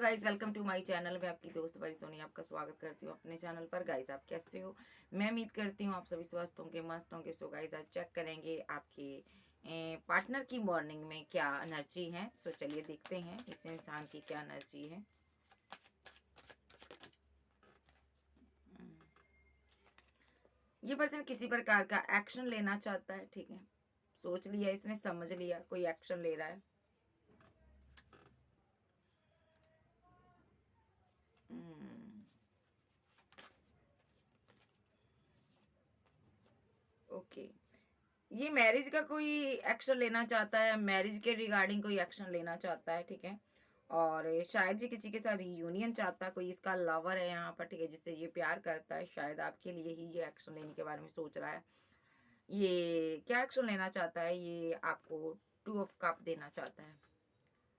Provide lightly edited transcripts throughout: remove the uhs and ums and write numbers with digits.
Guys, welcome to my channel. मैं आपकी दोस्त परी सोनी आपका स्वागत करती हूँ अपने चैनल पर। गाइज, आप कैसे हो? मैं उम्मीद करती हूँ आप सभी स्वस्थ होंगे, मस्त होंगे। सो गाइज, आज चेक करेंगे आपके पार्टनर की मॉर्निंग में क्या एनर्जी है। सो चलिए देखते हैं इस इंसान की क्या एनर्जी है। ये पर्सन किसी प्रकार का एक्शन लेना चाहता है, ठीक है। सोच लिया इसने, समझ लिया, कोई एक्शन ले रहा है। ओके, ये मैरिज का कोई एक्शन लेना चाहता है, मैरिज के रिगार्डिंग कोई एक्शन लेना चाहता है, ठीक है। और शायद ये किसी के साथ रियूनियन चाहता है, कोई इसका लवर है यहाँ पर, ठीक है, जिससे ये प्यार करता है। शायद आपके लिए ही ये एक्शन लेने के बारे में सोच रहा है। ये क्या एक्शन लेना चाहता है? ये आपको 2 ऑफ कप देना चाहता है,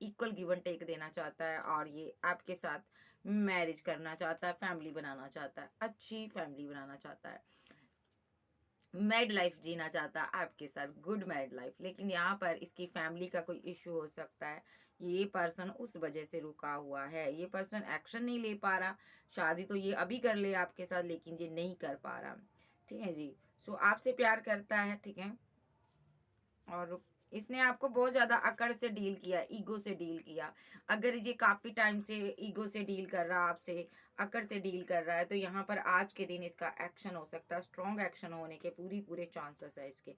इक्वल गिव एंड टेक देना चाहता है। और ये आपके साथ मैरिज करना चाहता है, फैमिली बनाना चाहता है, अच्छी फैमिली बनाना चाहता है, मैड लाइफ जीना चाहता है आपके साथ, गुड मैड लाइफ। लेकिन यहाँ पर इसकी फैमिली का कोई इशू हो सकता है। ये पर्सन उस वजह से रुका हुआ है। ये पर्सन एक्शन नहीं ले पा रहा। शादी तो ये अभी कर ले आपके साथ, लेकिन ये नहीं कर पा रहा, ठीक है जी। सो आपसे प्यार करता है, ठीक है। और इसने आपको बहुत ज्यादा अकड़ से डील किया, ईगो से डील किया। अगर ये काफी टाइम से ईगो से डील कर रहा, आपसे अकड़ से डील कर रहा है, तो यहाँ पर आज के दिन इसका एक्शन हो सकता है। स्ट्रॉन्ग एक्शन होने के पूरे चांसेस है इसके।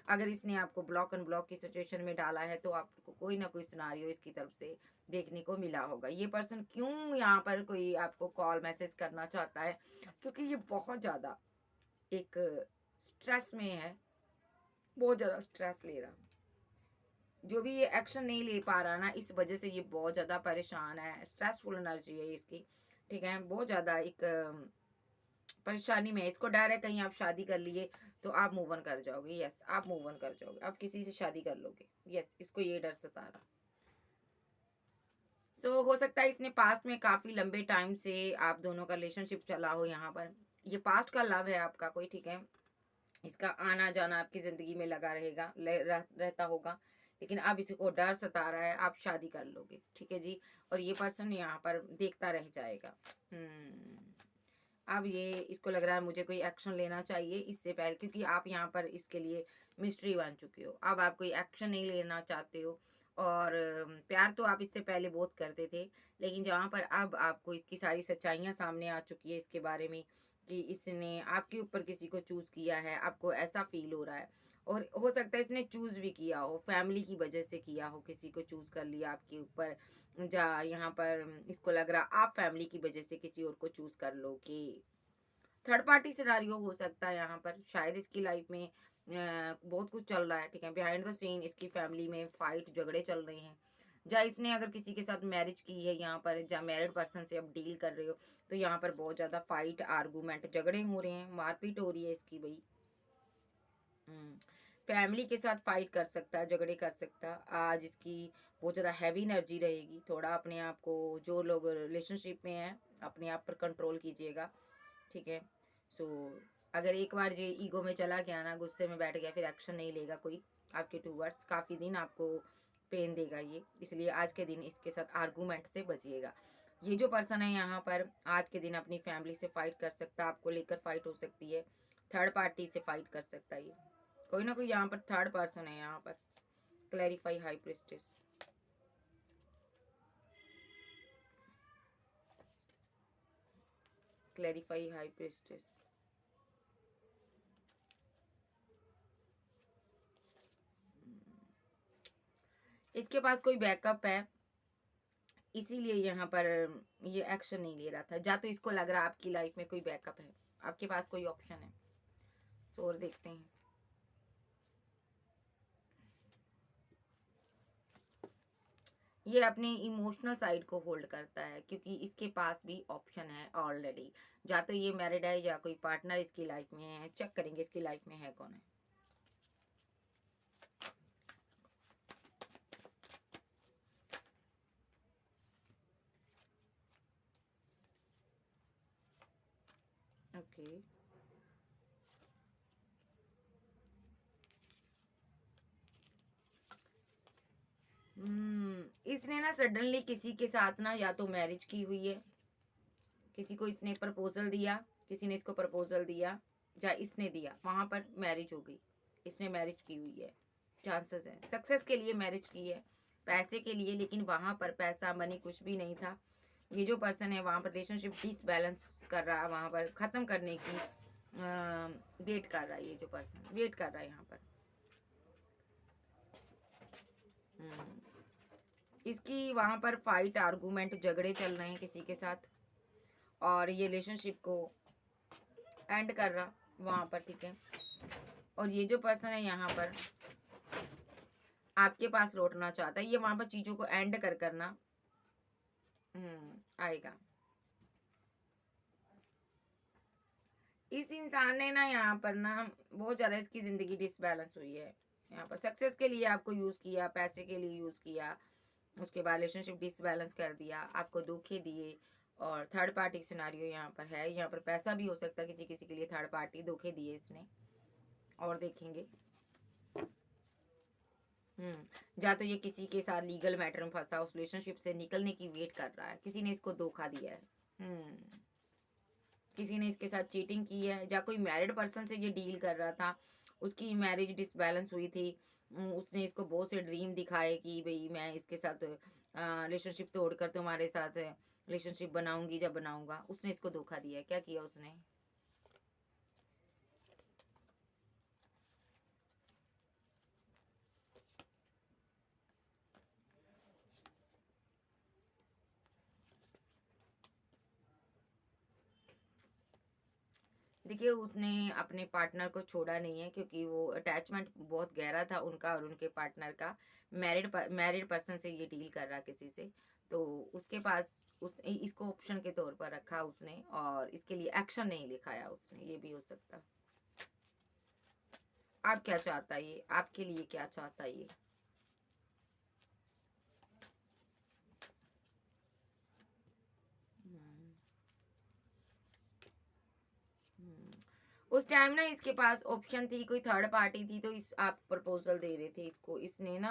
अगर इसने आपको ब्लॉक एंड ब्लॉक की सिचुएशन में डाला है, तो आपको कोई ना कोई सिनारियो इसकी तरफ से देखने को मिला होगा। ये पर्सन क्यों यहाँ पर कोई आपको कॉल मैसेज करना चाहता है? क्योंकि ये बहुत ज्यादा एक स्ट्रेस में है, बहुत ज्यादा स्ट्रेस ले रहा। जो भी ये एक्शन नहीं ले पा रहा ना, इस वजह से ये बहुत ज़्यादा परेशान है। स्ट्रेसफुल एनर्जी है इसकी, ठीक है। बहुत ज़्यादा एक परेशानी में है। इसको डर है कहीं आप शादी कर लिए तो आप मूव ऑन कर जाओगे। यस, आप मूव ऑन कर जाओगे, आप किसी से शादी कर लोगे। यस, इसको ये डर सता रहा। सो हो सकता है इसने पास्ट में काफ़ी लंबे टाइम से आप दोनों का रिलेशनशिप चला हो। यहाँ पर ये पास्ट का लव है आपका कोई, ठीक है। इसका आना जाना आपकी ज़िंदगी में लगा रहेगा, रहता होगा। लेकिन अब इसको डर सता रहा है आप शादी कर लोगे, ठीक है जी। और ये पर्सन यहाँ पर देखता रह जाएगा। अब ये इसको लग रहा है मुझे कोई एक्शन लेना चाहिए इससे पहले, क्योंकि आप यहाँ पर इसके लिए मिस्ट्री बन चुके हो। अब आप कोई एक्शन नहीं लेना चाहते हो। और प्यार तो आप इससे पहले बहुत करते थे, लेकिन जहाँ पर अब आपको इसकी सारी सच्चाइयाँ सामने आ चुकी है इसके बारे में, कि इसने आपके ऊपर किसी को चूज किया है, आपको ऐसा फील हो रहा है। और हो सकता है इसने चूज भी किया हो, फैमिली की वजह से किया हो, किसी को चूज कर लिया आपके ऊपर। जा यहाँ पर इसको लग रहा आप फैमिली की वजह से किसी और को चूज कर लो। कि थर्ड पार्टी सिनारियो हो सकता है यहाँ पर। शायद इसकी लाइफ में बहुत कुछ चल रहा है, ठीक है। बिहाइंड द सीन इसकी फैमिली में फाइट झगड़े चल रहे हैं। या इसने अगर किसी के साथ मैरिज की है यहाँ पर, या मैरिड पर्सन से अब डील कर रहे हो, तो यहाँ पर बहुत ज्यादा फाइट, आर्गूमेंट, झगड़े हो रहे हैं, मारपीट हो रही है इसकी भाई। फैमिली के साथ फाइट कर सकता है, झगड़े कर सकता है। आज इसकी बहुत ज़्यादा हैवी एनर्जी रहेगी। थोड़ा अपने आप को, जो लोग रिलेशनशिप में हैं, अपने आप पर कंट्रोल कीजिएगा, ठीक है। सो अगर एक बार ये ईगो में चला गया ना, गुस्से में बैठ गया, फिर एक्शन नहीं लेगा कोई आपके टूवर्ड्स, काफ़ी दिन आपको पेन देगा ये। इसलिए आज के दिन इसके साथ आर्गूमेंट से बचिएगा। ये जो पर्सन है यहाँ पर आज के दिन अपनी फैमिली से फाइट कर सकता है, आपको लेकर फाइट हो सकती है, थर्ड पार्टी से फाइट कर सकता है। ये कोई ना कोई यहाँ पर थर्ड पर्सन है यहाँ पर। Clarify high priestess. Clarify high priestess. इसके पास कोई बैकअप है, इसीलिए यहाँ पर ये एक्शन नहीं ले रहा था। या तो इसको लग रहा है आपकी लाइफ में कोई बैकअप है, आपके पास कोई ऑप्शन है। सो और देखते हैं। ये अपनी इमोशनल साइड को होल्ड करता है, क्योंकि इसके पास भी ऑप्शन है ऑलरेडी। या तो ये मैरिड है, या कोई पार्टनर इसकी लाइफ में है। चेक करेंगे इसकी लाइफ में है कौन है। ओके, इसने ना ना सडनली किसी के साथ ना या तो मैरिज की हुई है, किसी को इसने प्रपोजल दिया, किसी ने इसको प्रपोजल दिया या इसने दिया, वहां पर मैरिज हो गई, इसने मैरिज की हुई है, चांसेस है सक्सेस के लिए मैरिज की है, पैसे के लिए, लेकिन वहां पर पैसा मनी कुछ भी नहीं था। ये जो पर्सन है वहां पर रिलेशनशिप डिसबैलेंस कर रहा है, वहां पर खत्म करने की वेट कर रहा है, ये जो पर्सन वेट कर रहा है यहाँ पर। इसकी वहां पर फाइट आर्गूमेंट झगड़े चल रहे हैं किसी के साथ, और ये रिलेशनशिप को एंड कर रहा वहां पर, ठीक है। और ये जो पर्सन है यहाँ पर आपके पास लौटना चाहता है, ये वहां पर चीजों को एंड कर करना आएगा। इस इंसान ने ना यहाँ पर ना बहुत ज्यादा इसकी जिंदगी डिसबैलेंस हुई है, यहाँ पर सक्सेस के लिए आपको यूज किया, पैसे के लिए यूज किया, उसके बाद रिलेशनशिप डिसबैलेंस कर दिया, आपको धोखे दिए, और थर्ड पार्टी सिनारियो यहाँ पर है। यहाँ पर पैसा भी हो सकता है, किसी किसी के लिए थर्ड पार्टी धोखे दिए इसने, और देखेंगे। या तो ये किसी के साथ लीगल मैटर में फंसा, उस रिलेशनशिप से निकलने की वेट कर रहा है, किसी ने इसको धोखा दिया है, किसी ने इसके साथ चीटिंग की है, या कोई मैरिड पर्सन से ये डील कर रहा था, उसकी मैरिज डिसबैलेंस हुई थी, उसने इसको बहुत से ड्रीम दिखाए कि भाई मैं इसके साथ रिलेशनशिप तोड़कर तुम्हारे साथ रिलेशनशिप बनाऊंगी जब बनाऊंगा, उसने इसको धोखा दिया। क्या किया उसने? देखिए उसने अपने पार्टनर को छोड़ा नहीं है, क्योंकि वो अटैचमेंट बहुत गहरा था उनका और उनके पार्टनर का। मैरिड पर्सन से ये डील कर रहा किसी से, तो उसके पास उस इसको ऑप्शन के तौर पर रखा उसने, और इसके लिए एक्शन नहीं लिखाया उसने, ये भी हो सकता। आप क्या चाहता है ये, आपके लिए क्या चाहता है ये? उस टाइम ना इसके पास ऑप्शन थी, कोई थर्ड पार्टी थी, तो इस आप प्रपोजल दे रहे थे इसको, इसने ना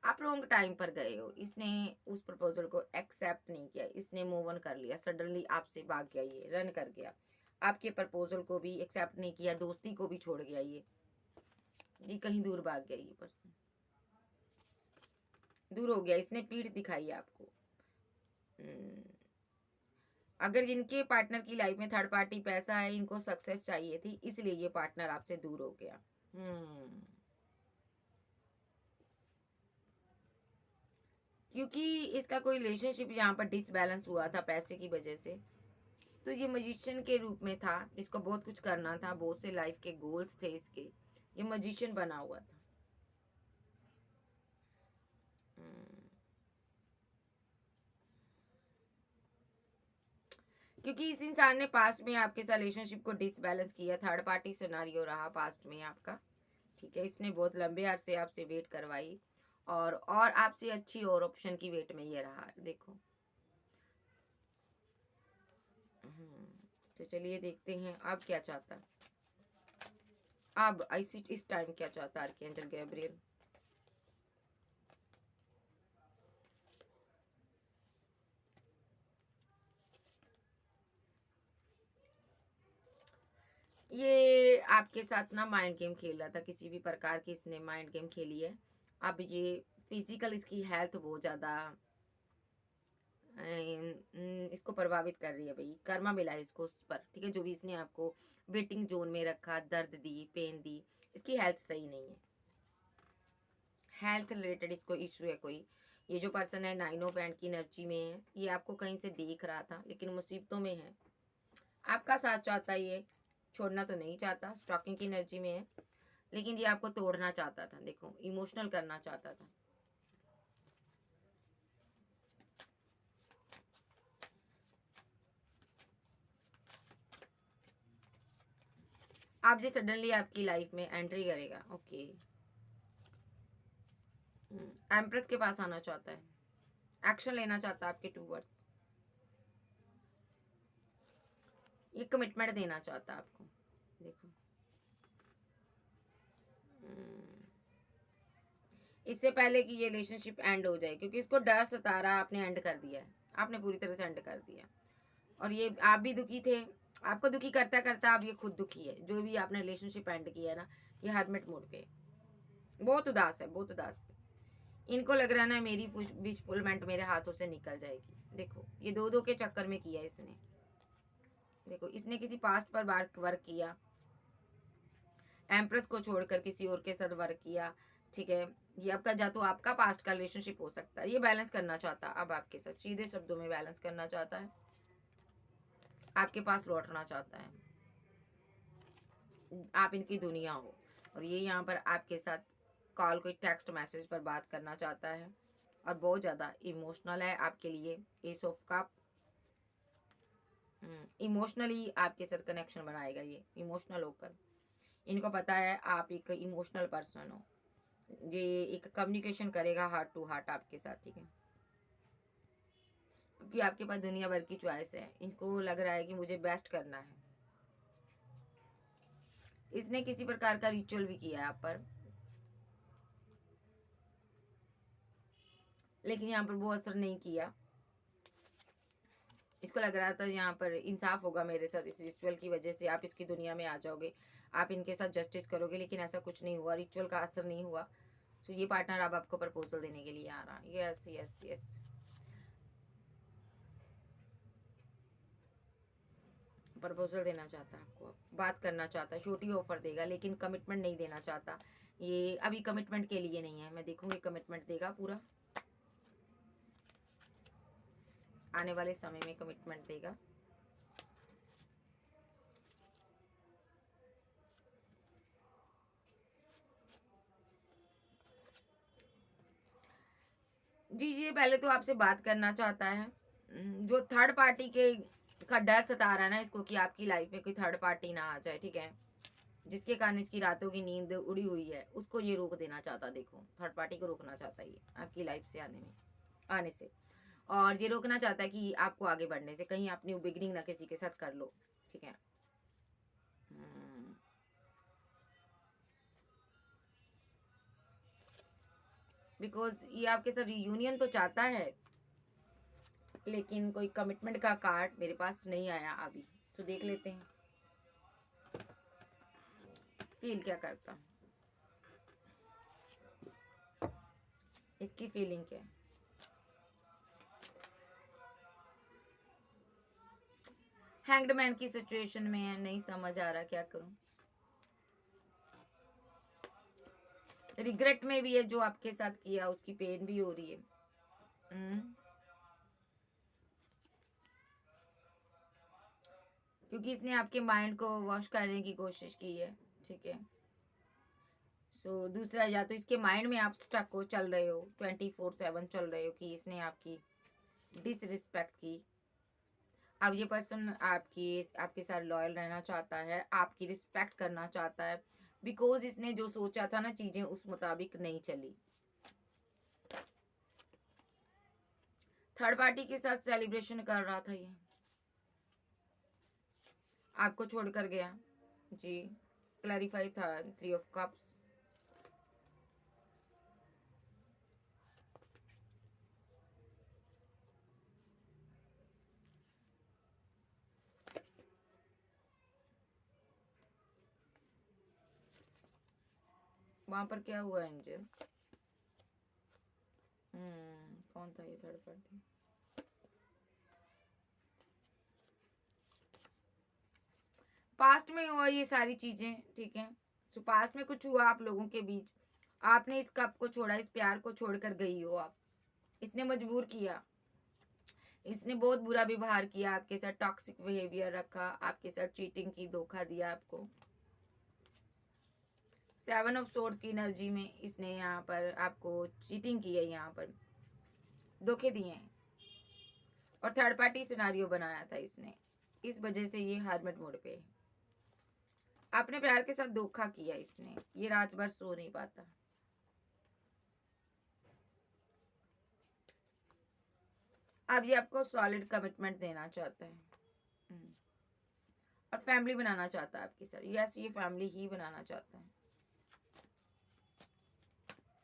आप रॉन्ग टाइम पर गए हो, इसने उस प्रपोजल को एक्सेप्ट नहीं किया, इसने मूव ऑन कर लिया, सडनली आपसे भाग गया, ये रन कर गया, आपके प्रपोजल को भी एक्सेप्ट नहीं किया, दोस्ती को भी छोड़ गया ये जी, कहीं दूर भाग गया ये पर्सन, दूर हो गया, इसने पीठ दिखाई आपको। अगर जिनके पार्टनर की लाइफ में थर्ड पार्टी पैसा है, इनको सक्सेस चाहिए थी, इसलिए ये पार्टनर आपसे दूर हो गया। क्योंकि इसका कोई रिलेशनशिप यहाँ पर डिसबैलेंस हुआ था पैसे की वजह से, तो ये मजिशियन के रूप में था, इसको बहुत कुछ करना था, बहुत से लाइफ के गोल्स थे इसके, ये मजिशियन बना हुआ था। क्योंकि इस इंसान ने पास्ट में आपके साथ रिलेशनशिप को डिसबैलेंस किया, थर्ड पार्टी सिनेरियो रहा पास्ट में आपका, ठीक है। इसने बहुत लंबे अरसे आपसे वेट करवाई, और आपसे अच्छी और ऑप्शन की वेट में ये रहा, देखो। तो चलिए देखते हैं अब क्या चाहता है, अब इस टाइम क्या चाहता है आर्कएंजल गैब्रियल। ये आपके साथ ना माइंड गेम खेल रहा था, किसी भी प्रकार की इसने माइंड गेम खेली है। अब ये फिजिकल इसकी हेल्थ बहुत ज़्यादा इसको प्रभावित कर रही है, भाई कर्मा मिला है इसको उस पर, ठीक है। जो भी इसने आपको वेटिंग जोन में रखा, दर्द दी, पेन दी, इसकी हेल्थ सही नहीं है, हेल्थ रिलेटेड इसको इशू है कोई। ये जो पर्सन है 9 ऑफ हैंड की एनर्जी में है, ये आपको कहीं से देख रहा था, लेकिन मुसीबतों में है, आपका साथ चाहता है, ये छोड़ना तो नहीं चाहता, स्टॉकिंग की एनर्जी में है, लेकिन ये आपको तोड़ना चाहता था, देखो इमोशनल करना चाहता था। आप जो सडनली आपकी लाइफ में एंट्री करेगा, ओके। एम्प्रेस के पास आना चाहता है, एक्शन लेना चाहता है आपके टूवर्ड्स, ये कमिटमेंट देना चाहता है आपको, देखो। इससे पहले कि ये रिलेशनशिप एंड हो जाए, क्योंकि इसको डर सता रहा, आपने एंड कर दिया है, आपने पूरी तरह से एंड कर दिया। और ये आप भी दुखी थे, आपको दुखी करता करता अब ये खुद दुखी है, जो भी आपने रिलेशनशिप एंड किया है ना, ये हरमिट मोड पे बहुत उदास है, बहुत उदास है। इनको लग रहा है ना मेरी विश फुलमेंट मेरे हाथों से निकल जाएगी। देखो ये दो दो के चक्कर में किया इसने, देखो इसने किसी पास्ट पर वर्क किया, एम्प्रेस को छोड़कर किसी और के साथ वर्क किया, ठीक है। ये आपका या तो आपका पास्ट का रिलेशनशिप हो सकता है, ये बैलेंस करना चाहता है अब आपके साथ, सीधे शब्दों में बैलेंस करना चाहता है, आपके पास लौटना चाहता है, आप इनकी दुनिया हो। और ये यहाँ पर आपके साथ कॉल, कोई टेक्स्ट मैसेज पर बात करना चाहता है, और बहुत ज़्यादा इमोशनल है आपके लिए। एस ऑफ कप, इमोशनली आपके साथ कनेक्शन बनाएगा ये, इमोशनल होकर। इनको पता है आप एक इमोशनल पर्सन हो, ये एक कम्युनिकेशन करेगा हार्ट टू हार्ट आपके साथ, ठीक है। क्योंकि आपके पास दुनिया भर की चॉइस है, इनको लग रहा है कि मुझे बेस्ट करना है। इसने किसी प्रकार का रिचुअल भी किया है आप पर, लेकिन यहाँ पर वो असर नहीं किया। इसको लग रहा था यहाँ पर इंसाफ होगा मेरे साथ, इस रिचुअल की वजह से आप इसकी दुनिया में आ जाओगे, आप इनके साथ जस्टिस करोगे, लेकिन ऐसा कुछ नहीं हुआ, रिचुअल का असर नहीं हुआ। सो ये पार्टनर अब आपको प्रपोजल देने के लिए आ रहा है। यस यस यस, प्रपोजल देना चाहता है आपको, बात करना चाहता है, छोटी ऑफर देगा, लेकिन कमिटमेंट नहीं देना चाहता। ये अभी कमिटमेंट के लिए नहीं है, मैं देखूंगी कमिटमेंट देगा पूरा, आने वाले समय में कमिटमेंट देगा। जी जी, पहले तो आपसे बात करना चाहता है। जो थर्ड पार्टी के का डर सता रहा है ना इसको, कि आपकी लाइफ में कोई थर्ड पार्टी ना आ जाए, ठीक है, जिसके कारण इसकी रातों की नींद उड़ी हुई है, उसको ये रोक देना चाहता। देखो थर्ड पार्टी को रोकना चाहता है ये आपकी लाइफ से आने से, और ये रोकना चाहता है कि आपको आगे बढ़ने से, कहीं अपनी बिगनिंग ना किसी के साथ कर लो, ठीक है। बिकॉज ये आपके साथ यूनियन तो चाहता है, लेकिन कोई कमिटमेंट का कार्ड मेरे पास नहीं आया अभी, तो देख लेते हैं फील क्या करता, इसकी फीलिंग क्या है। हैंग्ड मैन की सिचुएशन में है, नहीं समझ आ रहा क्या करूं। रिग्रेट में भी है, जो आपके साथ किया उसकी पेन भी हो रही है। क्योंकि इसने आपके माइंड को वॉश करने की कोशिश की है, ठीक है। सो दूसरा, या तो इसके माइंड में आप स्टक हो, चल रहे हो 24/7 चल रहे हो कि इसने आपकी डिसरिस्पेक्ट की। अब ये पर्सन आपके साथ लॉयल रहना चाहता है, आपकी रिस्पेक्ट करना चाहता है, बिकॉज इसने जो सोचा था ना, चीजें उस मुताबिक नहीं चली। थर्ड पार्टी के साथ सेलिब्रेशन कर रहा था ये, आपको छोड़कर गया जी। क्लैरिफाई था 3 ऑफ कप्स। वहां पर क्या हुआ एंजल? कौन था ये थर्ड पार्टी? पास्ट में हुआ ये सारी चीजें, ठीक है। सो पास्ट में कुछ हुआ आप लोगों के बीच, आपने इस कप को छोड़ा, इस प्यार को छोड़कर गई हो आप, इसने मजबूर किया, इसने बहुत बुरा व्यवहार किया आपके साथ, टॉक्सिक बिहेवियर रखा आपके साथ, चीटिंग की, धोखा दिया आपको। 7 ऑफ सोर्ड्स की एनर्जी में इसने यहाँ पर आपको चीटिंग की है, यहाँ पर धोखे दिए हैं, और थर्ड पार्टी सिनारियो बनाया था इसने, इस वजह से ये हरमिट मोड पे है। अपने प्यार के साथ धोखा किया इसने, ये रात भर सो नहीं पाता। अब ये आपको सॉलिड कमिटमेंट देना चाहता है, और फैमिली बनाना चाहता है आपके साथ। यस, ये फैमिली ही बनाना चाहता है।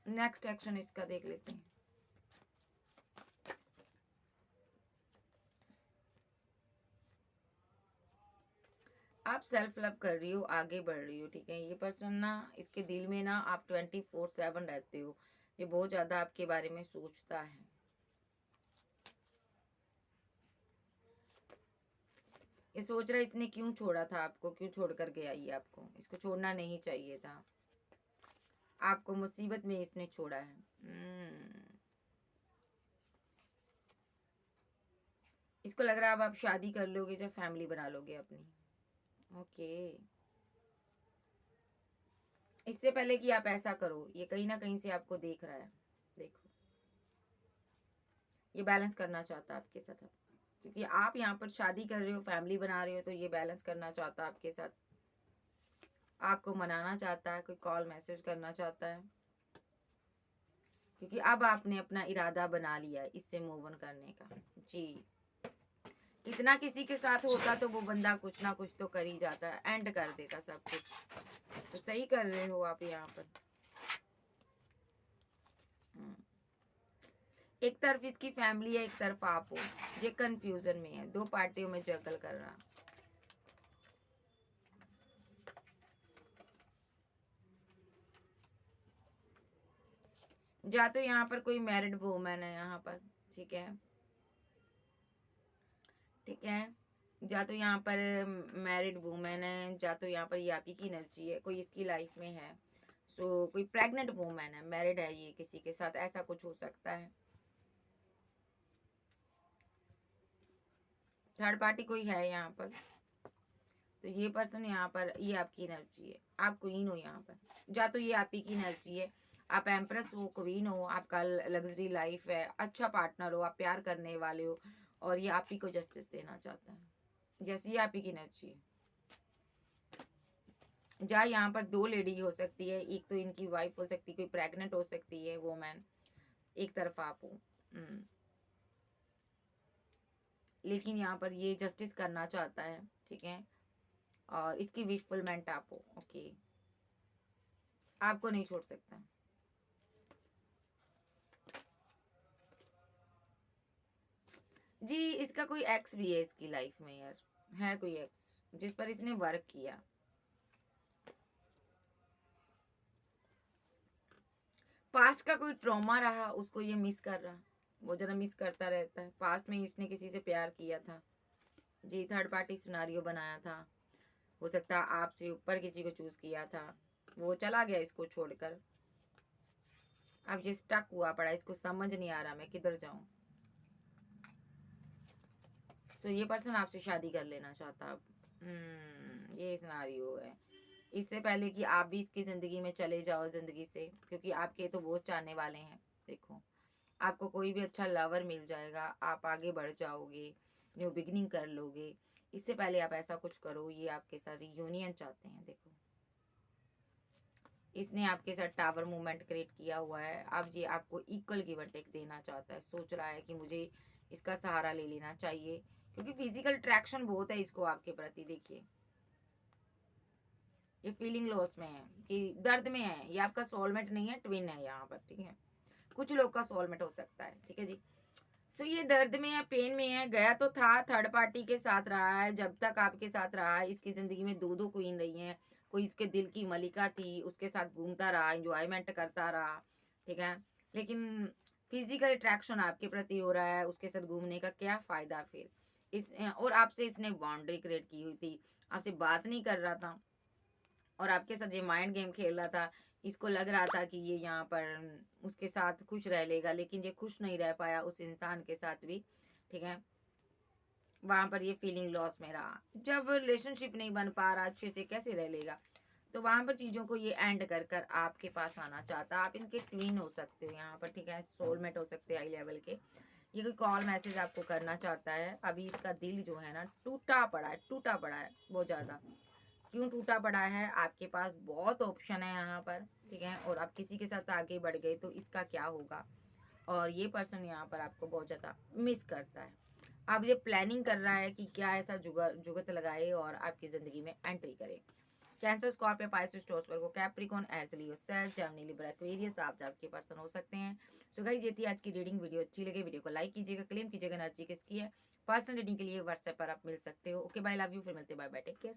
नेक्स्ट एक्शन इसका देख लेते हैं। आप सेल्फ लव कर रही हो, आगे बढ़ रही हो, ठीक है। ये पर्सन ना, इसके दिल में ना आप 24/7 रहते हो। ये बहुत ज्यादा आपके बारे में सोचता है। ये सोच रहा है इसने क्यों छोड़ा था आपको, क्यों छोड़ कर गया ये आपको। इसको छोड़ना नहीं चाहिए था, आपको मुसीबत में इसने छोड़ा है। इसको लग रहा है अब आप शादी कर लोगे जब फैमिली बना लोगे अपनी। ओके, इससे पहले कि आप ऐसा करो, ये कहीं ना कहीं से आपको देख रहा है। देखो, ये बैलेंस करना चाहता है आपके साथ अब, क्योंकि आप यहाँ पर शादी कर रहे हो, फैमिली बना रहे हो, तो ये बैलेंस करना चाहता है आपके साथ। आपको मनाना चाहता है, कोई कॉल मैसेज करना चाहता है, क्योंकि अब आपने अपना इरादा बना लिया है इससे मूव ऑन करने का। जी, इतना किसी के साथ होता तो वो बंदा कुछ ना कुछ तो कर ही जाता, एंड कर देता सब कुछ। तो सही कर रहे हो आप यहाँ पर। एक तरफ इसकी फैमिली है, एक तरफ आप हो। ये कंफ्यूजन में है, दो पार्टियों में जगल कर रहा। या तो यहाँ पर कोई मैरिड वुमन है यहाँ पर, ठीक है, ठीक है। या तो यहाँ पर मैरिड वुमेन है, या तो यहाँ पर ये आप ही की एनर्जी है, कोई इसकी लाइफ में है। सो कोई प्रेग्नेंट वुमेन है, मैरिड है ये किसी के साथ, ऐसा कुछ हो सकता है। थर्ड पार्टी कोई है यहाँ पर। तो ये पर्सन यहाँ पर, ये आपकी एनर्जी है, आप क्वीन हो यहाँ पर। या तो ये आप ही की एनर्जी है, आप एम्प्रेस हो, क्वीन हो, आपका लग्जरी लाइफ है, अच्छा पार्टनर हो, आप प्यार करने वाले हो, और ये आप ही को जस्टिस देना चाहता है। जैसे ये आप ही की एनर्जी है। जहाँ यहाँ पर दो लेडी हो सकती है, एक तो इनकी वाइफ हो सकती है, कोई प्रेग्नेंट हो सकती है वोमैन, एक तरफ आप हो। लेकिन यहाँ पर ये जस्टिस करना चाहता है, ठीक है, और इसकी विश फुलमेंट आप हो। ओके, आपको नहीं छोड़ सकता। जी, इसका कोई एक्स भी है इसकी लाइफ में यार, है कोई एक्स जिस पर इसने वर्क किया। पास्ट का कोई ट्रॉमा रहा, उसको ये मिस कर रहा, वो जरा मिस करता रहता है। पास्ट में इसने किसी से प्यार किया था, जी, थर्ड पार्टी सिनारियो बनाया था, हो सकता है आपसे ऊपर किसी को चूज किया था, वो चला गया इसको छोड़कर। अब ये स्टक हुआ पड़ा, इसको समझ नहीं आ रहा मैं किधर जाऊं। सो ये पर्सन आपसे शादी कर लेना चाहता अब। ये सिनारियो है। इससे पहले कि आप भी इसकी जिंदगी में चले जाओ जिंदगी से, क्योंकि आपके तो बहुत चाहने वाले हैं। देखो, आपको कोई भी अच्छा लवर मिल जाएगा, आप आगे बढ़ जाओगे, न्यू बिगिनिंग कर लोगे। इससे पहले आप ऐसा कुछ करो, ये आपके साथ यूनियन चाहते हैं। देखो, इसने आपके साथ टावर मूवमेंट क्रिएट किया हुआ है। अब ये आपको इक्वल गिव एंड टेक देना चाहता है, सोच रहा है कि मुझे इसका सहारा ले लेना चाहिए, क्योंकि फिजिकल अट्रैक्शन बहुत है इसको आपके प्रति। देखिए, ये फीलिंग लॉस में है, कि दर्द में है। ये आपका सोलमेट नहीं है, ट्विन है यहाँ पर, ठीक है। कुछ लोग का सोलमेट हो सकता है, ठीक है जी। सो ये दर्द में है, पेन में है, गया तो था, थर्ड पार्टी के साथ रहा है, जब तक आपके साथ रहा है। इसकी जिंदगी में दो दो क्वीन रही हैं, कोई इसके दिल की मलिका थी, उसके साथ घूमता रहा, एंजॉयमेंट करता रहा, ठीक है। लेकिन फिजिकल अट्रैक्शन आपके प्रति हो रहा है, उसके साथ घूमने का क्या फायदा फिर। इस और आपसे इसने बाउंड्री क्रिएट की हुई थी, आपसे बात नहीं कर रहा था, और आपके साथ ये माइंड गेम खेल रहा था। इसको लग रहा था कि ये यहाँ पर उसके साथ खुश रह लेगा, लेकिन ये खुश नहीं रह पाया उस इंसान के साथ भी, ठीक है। वहां पर ये फीलिंग लॉस में रहा। जब रिलेशनशिप नहीं बन पा रहा अच्छे से, कैसे रह लेगा। तो वहां पर चीजों को ये एंड कर कर आपके पास आना चाहता। आप इनके ट्वीन हो सकते हो यहाँ पर, ठीक है, सोलमेट हो सकते हैं हाई लेवल के। ये कोई कॉल मैसेज आपको करना चाहता है। अभी इसका दिल जो है ना टूटा पड़ा है, टूटा पड़ा है बहुत ज्यादा। क्यों टूटा पड़ा है, आपके पास बहुत ऑप्शन है यहाँ पर, ठीक है, और आप किसी के साथ आगे बढ़ गए तो इसका क्या होगा। और ये पर्सन यहाँ पर आपको बहुत ज़्यादा मिस करता है। अब ये प्लानिंग कर रहा है कि क्या ऐसा जुगत लगाए और आपकी ज़िंदगी में एंट्री करे। कैंसर, स्कॉर्पियो, पाइसेस, टॉरस, वर्गो, कैप्रिकॉर्न, एरीज, लियो, सेल, जेमिनी, लिब्रा, एक्वेरियस आप आपके पर्सन हो सकते हैं। सो गाइस ये थी आज की रीडिंग। वीडियो अच्छी लगे वीडियो को लाइक कीजिएगा, क्लेम कीजिएगा एनर्जी किसकी है। पर्सनल रीडिंग के लिए व्हाट्सएप पर आप मिल सकते हो। ओके बाय, लव यू, फिर मिलते हैं, बाय बाय, टेक केयर।